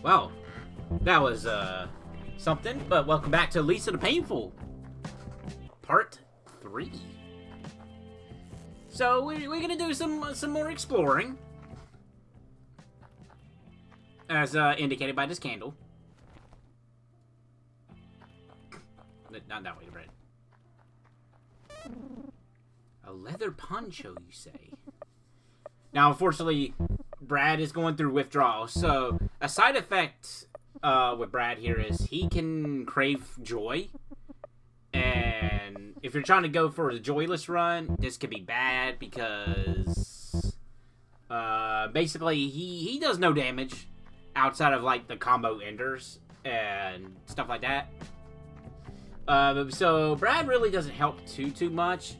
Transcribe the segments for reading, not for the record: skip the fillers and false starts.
Well, that was, something, but welcome back to Lisa the Painful, Part 3. So, we're gonna do some more exploring, as, indicated by this candle. Not that way, Red. A leather poncho, you say? Now, unfortunately, Brad is going through withdrawal, so a side effect with Brad here is he can crave joy, and if you're trying to go for the joyless run, this could be bad because basically he does no damage outside of like the combo enders and stuff like that. So Brad really doesn't help too much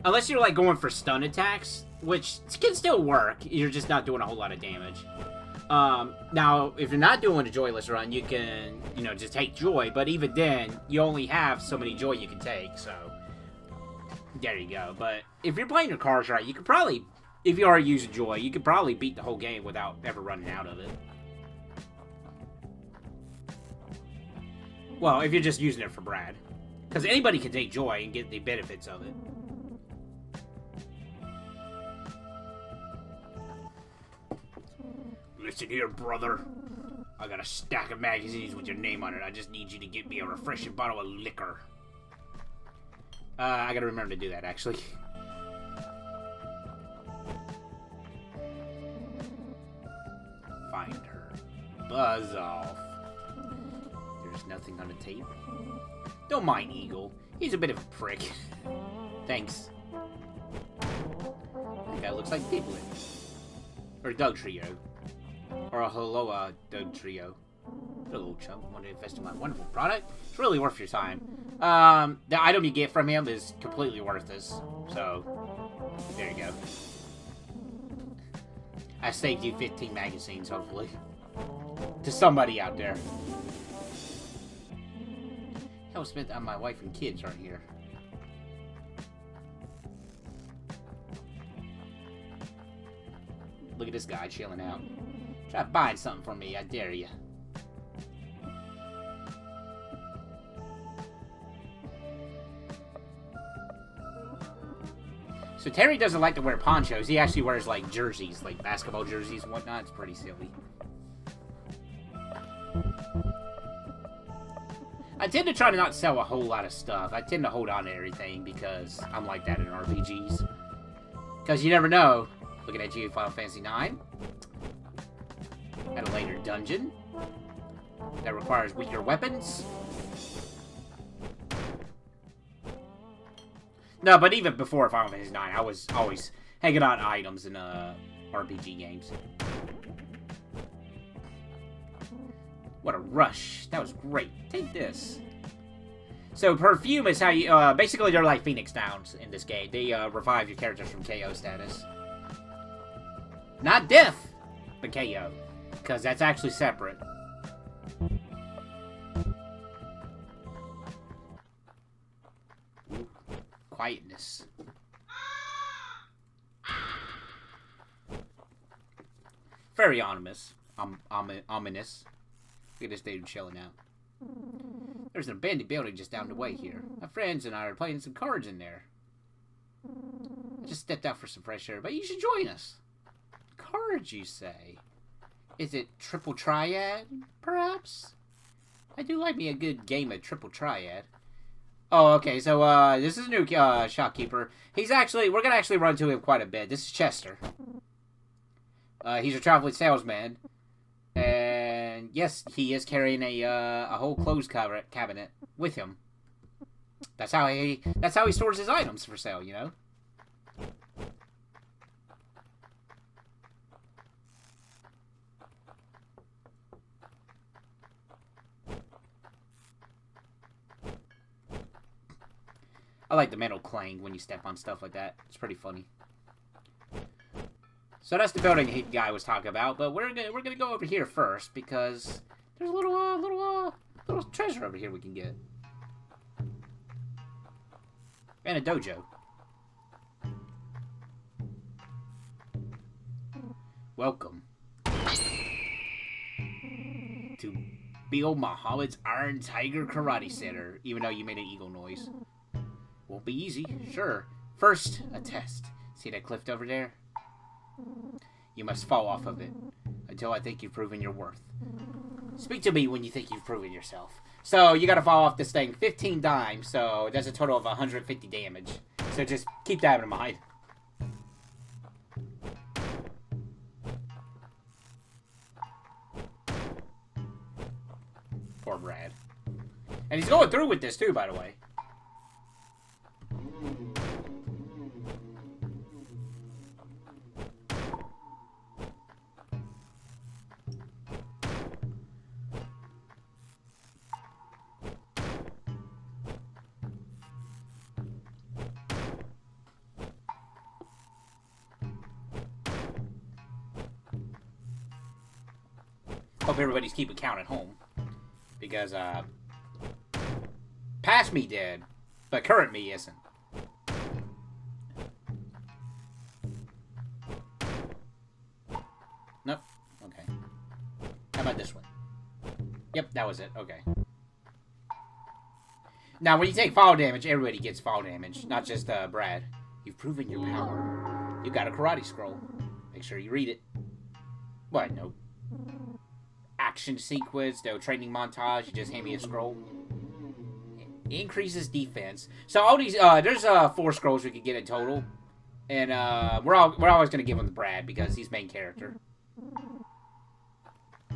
unless you're like going for stun attacks, which can still work. You're just not doing a whole lot of damage. Now, if you're not doing a joyless run, you can, just take joy. But even then, you only have so many joy you can take. So, there you go. But if you're playing your cards right, you could probably, if you are using joy, you could probably beat the whole game without ever running out of it. Well, if you're just using it for Brad. Because anybody can take joy and get the benefits of it. Listen here, brother. I got a stack of magazines with your name on it. I just need you to get me a refreshing bottle of liquor. I gotta remember to do that, actually. Find her. Buzz off. There's nothing on the tape. Don't mind Eagle. He's a bit of a prick. Thanks. That guy looks like Diglett. Or Dugtrio. Or a Holoa Dugtrio. Little chump. Want to invest in my wonderful product? It's really worth your time. The item you get from him is completely worth this. So, there you go. I saved you 15 magazines, hopefully. To somebody out there. Hell spent on my wife and kids aren't here. Look at this guy chilling out. Try buying something for me, I dare you. So Terry doesn't like to wear ponchos. He actually wears like jerseys, like basketball jerseys and whatnot. It's pretty silly. I tend to try to not sell a whole lot of stuff. I tend to hold on to everything because I'm like that in RPGs. Because you never know. Looking at you, Final Fantasy IX. At a later dungeon. That requires weaker weapons. No, but even before Final Fantasy IX, I was always hanging on items in RPG games. What a rush. That was great. Take this. So, perfume is how you... basically, they're like Phoenix Downs in this game. They revive your characters from KO status. Not death, but KO. Because that's actually separate. Quietness. Very ominous. Ominous. Look at this dude chilling out. There's an abandoned building just down the way here. My friends and I are playing some cards in there. I just stepped out for some fresh air, but you should join us. Cards, you say? Is it Triple Triad, perhaps? I do like me a good game of Triple Triad. Oh, okay, so, this is a new, shopkeeper. He's actually, we're gonna actually run to him quite a bit. This is Chester. He's a traveling salesman. And, yes, he is carrying a whole clothes cabinet with him. That's how he stores his items for sale, you know? I like the metal clang when you step on stuff like that. It's pretty funny. So that's the building the guy was talking about, but we're gonna go over here first because there's a little treasure over here we can get. And a dojo. Welcome. to Bill Muhammad's Iron Tiger Karate Center, even though you made an eagle noise. Won't be easy, sure. First, a test. See that cliff over there? You must fall off of it until I think you've proven your worth. Speak to me when you think you've proven yourself. So, you gotta fall off this thing 15 times, so that's a total of 150 damage. So just keep that in mind. Poor Brad. And he's going through with this too, by the way. Hope everybody's keeping count at home. Because, past me did, but current me isn't. Nope. Okay. How about this one? Yep, that was it. Okay. Now, when you take fall damage, everybody gets fall damage, not just, Brad. You've proven your power. You got a karate scroll. Make sure you read it. What? No. Action sequence, no training montage, you just hand me a scroll. It increases defense. So all these, there's 4 scrolls we could get in total. And we're always gonna give them to Brad because he's main character. I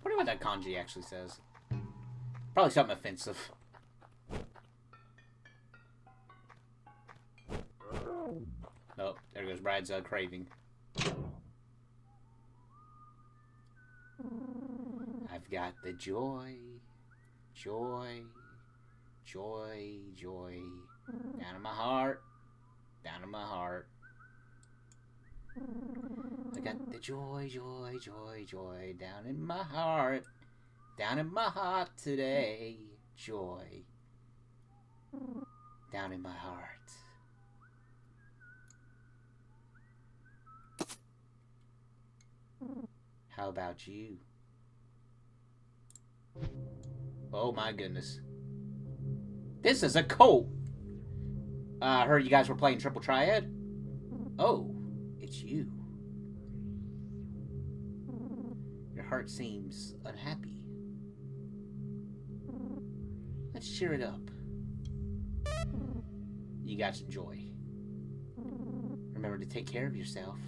wonder what that kanji actually says. Probably something offensive. Oh, there goes Brad's craving. I've got the joy, joy, joy, joy, down in my heart, down in my heart. I got the joy, joy, joy, joy, down in my heart today, joy, down in my heart. How about you? Oh my goodness. This is a cult! I heard you guys were playing Triple Triad? Oh, it's you. Your heart seems unhappy. Let's cheer it up. You got some joy. Remember to take care of yourself.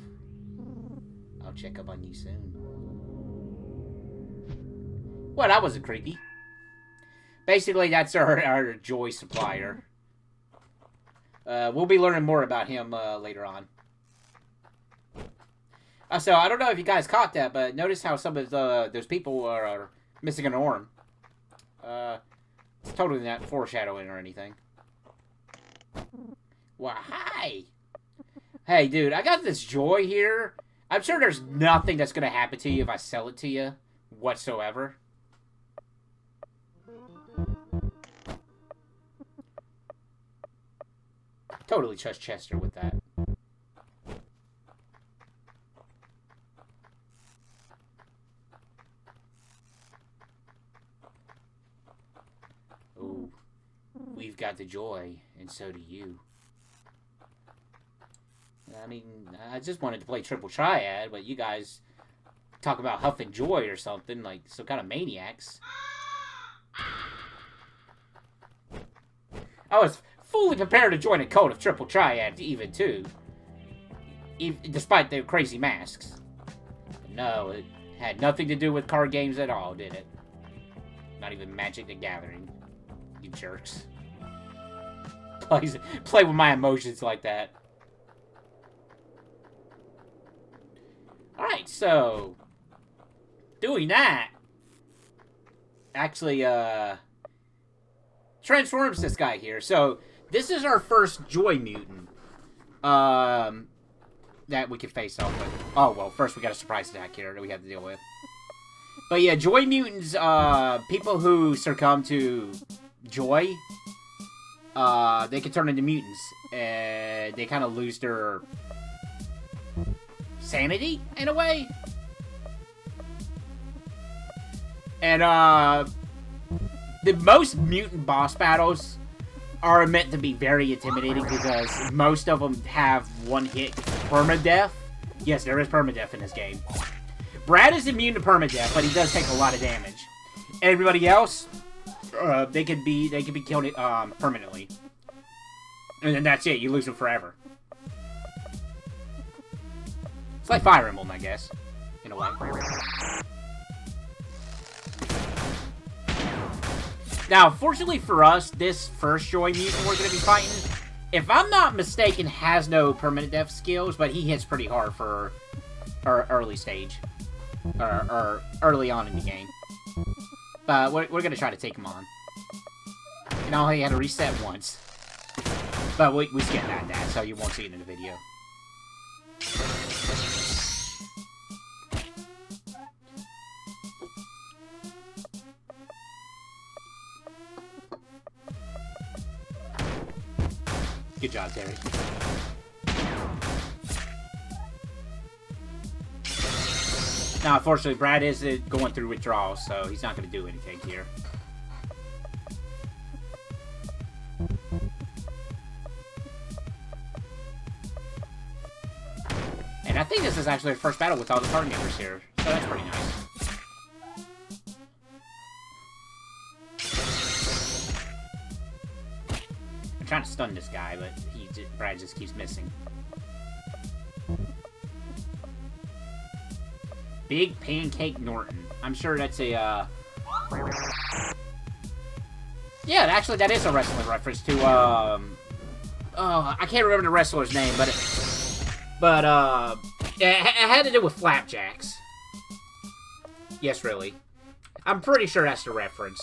I'll check up on you soon. Well, that wasn't creepy. Basically, that's our joy supplier. We'll be learning more about him later on. So, I don't know if you guys caught that, but notice how some of those people are missing an arm. It's totally not foreshadowing or anything. Well, hi! Hey, dude, I got this joy here. I'm sure there's nothing that's going to happen to you if I sell it to you whatsoever. Totally trust Chester with that. Oh, we've got the joy, and so do you. I mean, I just wanted to play Triple Triad, but you guys talk about huffing joy or something, like some kind of maniacs. I was fully prepared to join a cult of Triple Triad, even too. Despite their crazy masks. But no, it had nothing to do with card games at all, did it? Not even Magic the Gathering. You jerks. Play with my emotions like that. Alright, so doing that actually transforms this guy here. So this is our first Joy Mutant that we can face off with. Oh, well, first we got a surprise attack here that we have to deal with. But yeah, Joy Mutants, people who succumb to Joy, they can turn into mutants, and they kind of lose their sanity, in a way. And, the most mutant boss battles are meant to be very intimidating because most of them have one-hit permadeath. Yes, there is permadeath in this game. Brad is immune to permadeath, but he does take a lot of damage. Everybody else, they could be killed permanently. And then that's it, you lose them forever. It's like Fire Emblem, I guess, in a way. Now, fortunately for us, this first Joy Mutant we're going to be fighting, if I'm not mistaken, has no permanent death skills, but he hits pretty hard for early stage. Or early on in the game. But we're going to try to take him on. And I only had to reset once. But we skipped that, so you won't see it in the video. Good job, Terry. Now, unfortunately, Brad is going through withdrawals, so he's not going to do anything here. And I think this is actually the first battle with all the party members here, so that's pretty nice. I'm trying to stun this guy, but Brad just keeps missing. Big Pancake Norton. I'm sure that's a, yeah, actually, that is a wrestling reference to, oh, I can't remember the wrestler's name, but it had to do with flapjacks. Yes, really. I'm pretty sure that's the reference.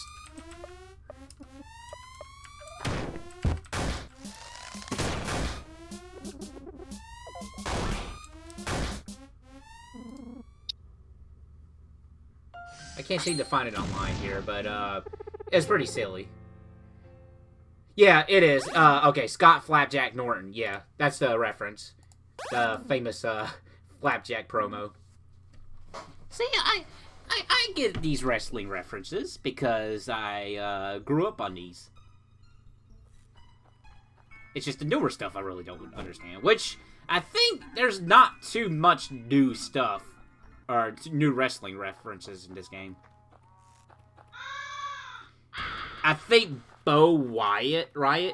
I can't seem to find it online here, but, it's pretty silly. Yeah, it is. Okay, Scott Flapjack Norton. Yeah, that's the reference. The famous, Flapjack promo. See, I get these wrestling references because I, grew up on these. It's just the newer stuff I really don't understand, which I think there's not too much new stuff. Or new wrestling references in this game. I think Bo Wyatt, I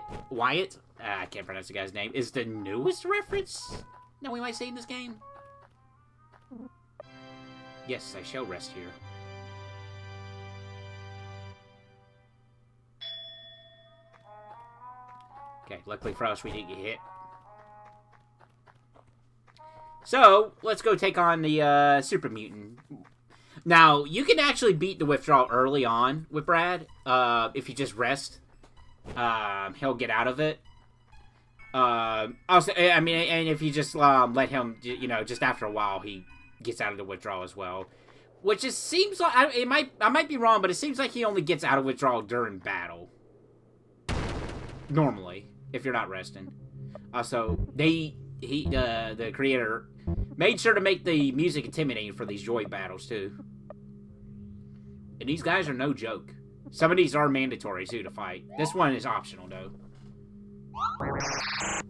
can't pronounce the guy's name, is the newest reference that we might see in this game. Yes, I shall rest here. Okay, luckily for us, we didn't get hit. So, let's go take on the, Super Mutant. Now, you can actually beat the withdrawal early on with Brad, if you just rest. He'll get out of it. Also, I mean, and if you just, let him, you know, just after a while, he gets out of the withdrawal as well. Which just seems like, I might be wrong, but it seems like he only gets out of withdrawal during battle. Normally, if you're not resting. Also, the creator made sure to make the music intimidating for these Joy battles, too. And these guys are no joke. Some of these are mandatory, too, to fight. This one is optional, though.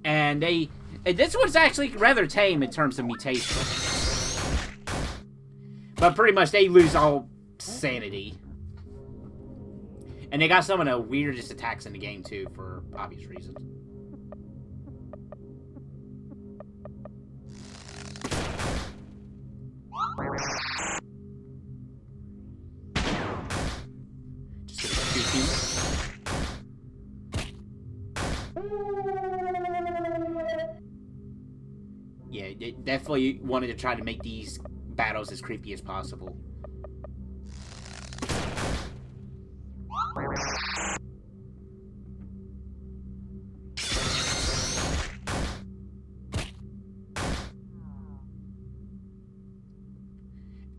And this one's actually rather tame in terms of mutation. But pretty much they lose all sanity. And they got some of the weirdest attacks in the game, too, for obvious reasons. Just gonna shoot you. Yeah, they definitely wanted to try to make these battles as creepy as possible.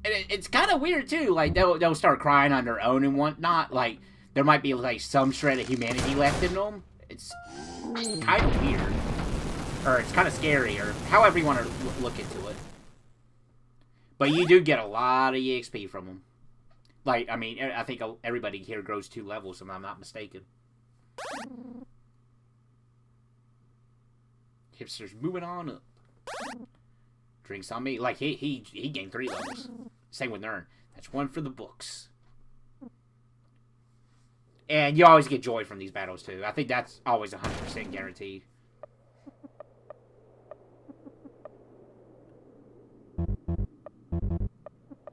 And it's kind of weird, too. Like, they'll start crying on their own and whatnot. Like, there might be, like, some shred of humanity left in them. It's kind of weird. Or it's kind of scary, or however you want to look into it. But you do get a lot of EXP from them. Like, I mean, I think everybody here grows 2 levels, if I'm not mistaken. Hipster's moving on up. Drinks on me. Like, he gained 3 levels. Same with Nern. That's 1 for the books. And you always get joy from these battles, too. I think that's always 100% guaranteed.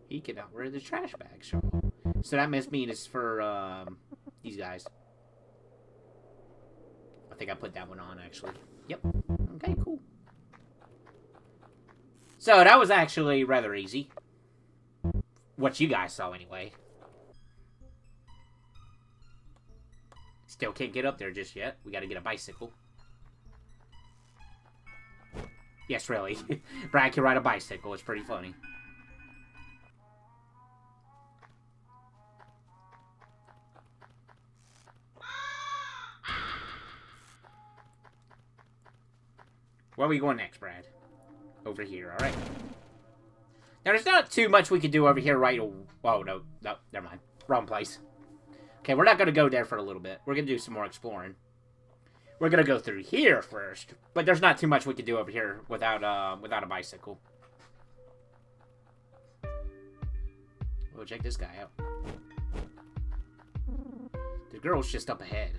He can outwear the trash bag, so. So that must mean it's for, these guys. I think I put that one on, actually. Yep. Okay, cool. So, that was actually rather easy. What you guys saw, anyway. Still can't get up there just yet. We gotta get a bicycle. Yes, really. Brad can ride a bicycle. It's pretty funny. Where are we going next, Brad? Over here, alright. Now, there's not too much we can do over here right... Oh, no, never mind. Wrong place. Okay, we're not going to go there for a little bit. We're going to do some more exploring. We're going to go through here first. But there's not too much we can do over here without a bicycle. Oh, check this guy out. The girl's just up ahead.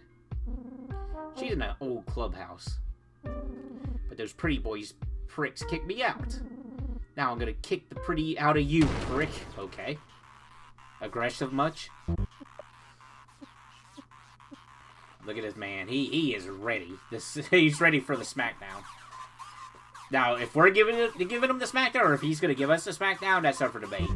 She's in an old clubhouse. But those pretty boys pricks kicked me out. Now I'm gonna kick the pretty out of you, prick. Okay. Aggressive much? Look at this man. He is ready. He's ready for the smackdown. Now, if we're giving him the smackdown, or if he's gonna give us the smackdown, that's up for debate.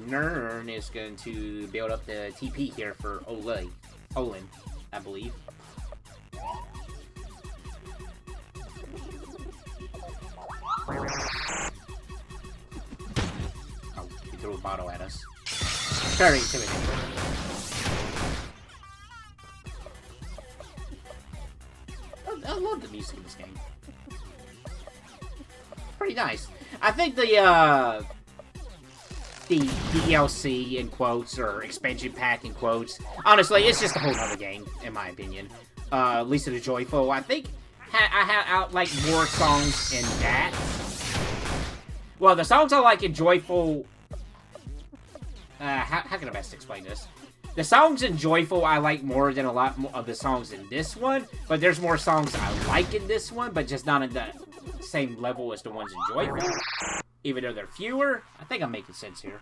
Nern is going to build up the TP here for Olin, I believe. Oh, he threw a bottle at us. Very intimidating. I love the music in this game. Pretty nice. I think the DLC in quotes, or expansion pack in quotes. Honestly, it's just a whole other game, in my opinion. Lisa the Joyful, I think I like more songs in that. Well, the songs I like in Joyful... how can I best explain this? The songs in Joyful I like more than a lot of the songs in this one, but there's more songs I like in this one, but just not in the same level as the ones in Joyful. Even though they're fewer. I think I'm making sense here.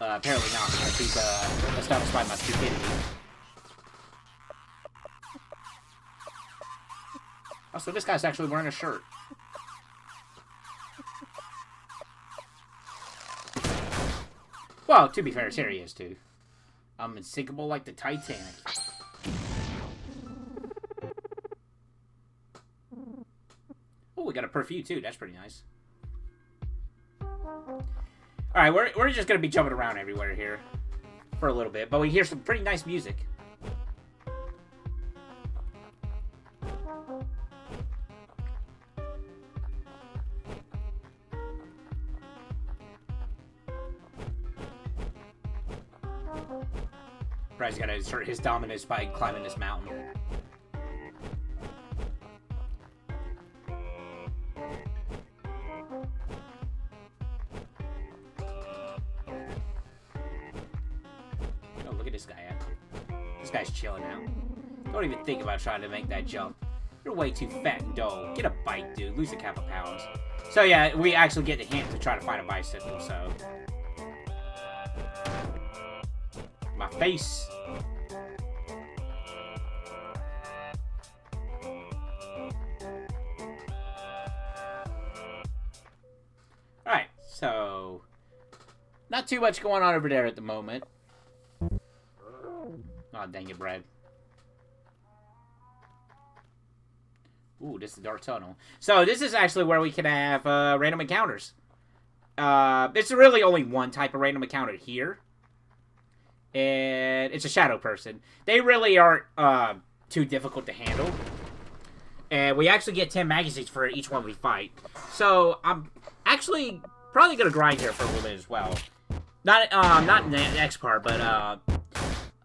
Apparently not, because he's astonished by my stupidity. Oh, so this guy's actually wearing a shirt. Well, to be fair, here he is, too. I'm unsinkable like the Titanic. Oh, we got a perfume, too. That's pretty nice. Alright, we're just gonna be jumping around everywhere here for a little bit, but we hear some pretty nice music. Brad's gotta assert his dominance by climbing this mountain. This guy's chilling out. Don't even think about trying to make that jump. You're way too fat and dull. Get a bike, dude. Lose a couple pounds. So yeah, we actually get the hint to try to find a bicycle, so... My face. Alright, so... Not too much going on over there at the moment. Oh, dang it, Brad. Ooh, this is the Dark Tunnel. So, this is actually where we can have random encounters. It's really only one type of random encounter here. and it's a shadow person. They really aren't too difficult to handle. And we actually get 10 magazines for each one we fight. So I'm actually probably gonna grind here for a little bit as well. Not in the next part, but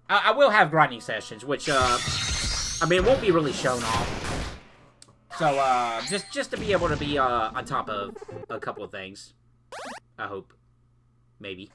I will have grinding sessions, which I mean, it won't be really shown off. So just to be able to be on top of a couple of things. I hope, maybe.